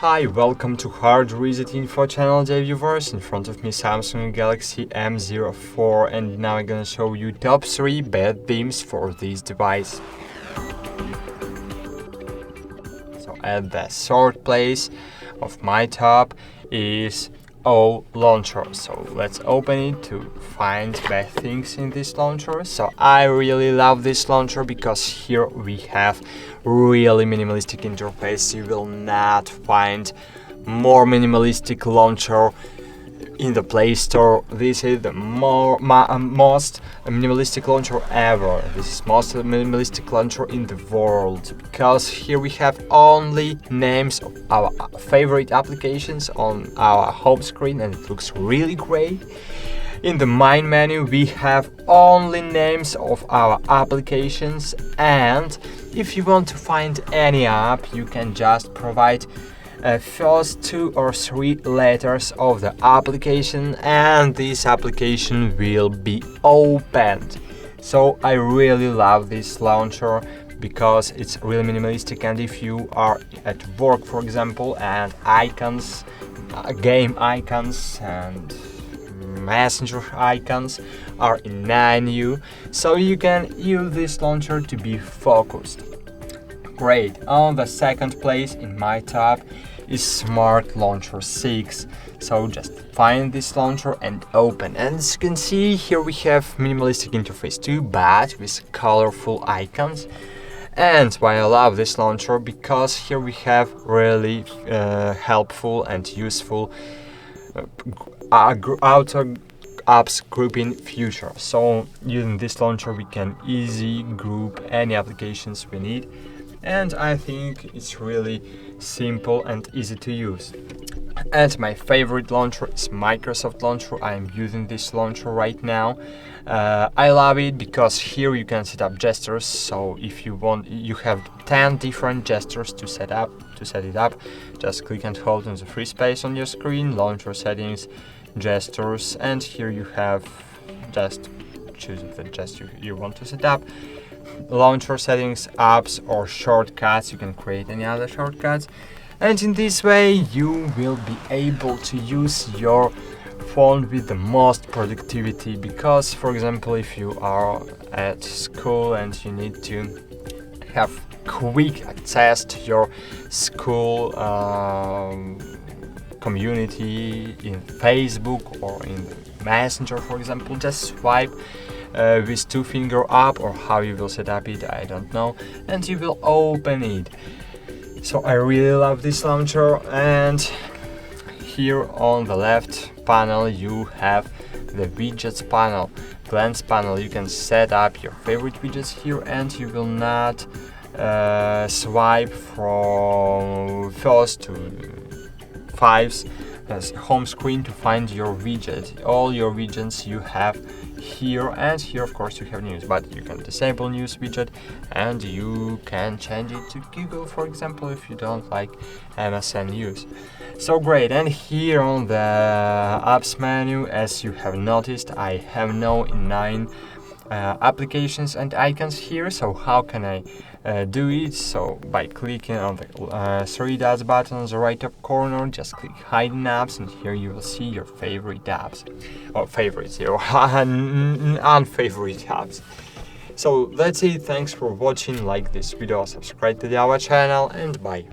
Hi, welcome to HardReset.Info channel, dear viewers. In front of me Samsung Galaxy M04, and now I'm gonna show you top 3 bad themes for this device. So at the third place of my top is O launcher. So let's open it to find bad things in this launcher. So I really love this launcher because here we have really minimalistic interface. You will not find more minimalistic launcher in the Play Store. This is the most minimalistic launcher ever. This is most minimalistic launcher in the world, because here we have only names of our favorite applications on our home screen, and it looks really great. In the main menu we have only names of our applications, and if you want to find any app, you can just provide first 2 or 3 letters of the application, and this application will be opened. So I really love this launcher because it's really minimalistic, and if you are at work, for example, and icons, game icons and messenger icons are in menu, so you can use this launcher to be focused. Great. On the second place in my top is Smart Launcher 6. So just find this launcher and open. And as you can see, here we have minimalistic interface too, but with colorful icons. And why I love this launcher, because here we have really helpful and useful auto apps grouping feature. So using this launcher we can easily group any applications we need, and I think it's really simple and easy to use. And my favorite launcher is Microsoft launcher. I am using this launcher right now. I love it because here you can set up gestures. So if you want, you have 10 different gestures to set it up. Just click and hold on the free space on your screen, launcher settings, gestures, and here you have just choose the gesture you want to set up. Launcher settings, apps or shortcuts. You can create any other shortcuts, and in this way you will be able to use your phone with the most productivity. Because, for example, if you are at school and you need to have quick access to your school community in Facebook or in Messenger, for example, just swipe with 2-finger up, or how you will set up it, I don't know, and you will open it. So I really love this launcher. And here on the left panel you have the widgets panel, glance panel. You can set up your favorite widgets here, and you will not swipe from first to 5s as home screen to find your widget. All your widgets you have here, and here of course you have news, but you can disable news widget and you can change it to Google, for example, if you don't like MSN News. So great. And here on the apps menu, as you have noticed, I have now 9 applications and icons here. So how can I do it? So by clicking on the 3 dots button on the right top corner, just click hidden apps, and here you will see your favorite apps, or favorites, your unfavorite apps. So that's it. Thanks for watching. Like this video, subscribe to our channel, and bye.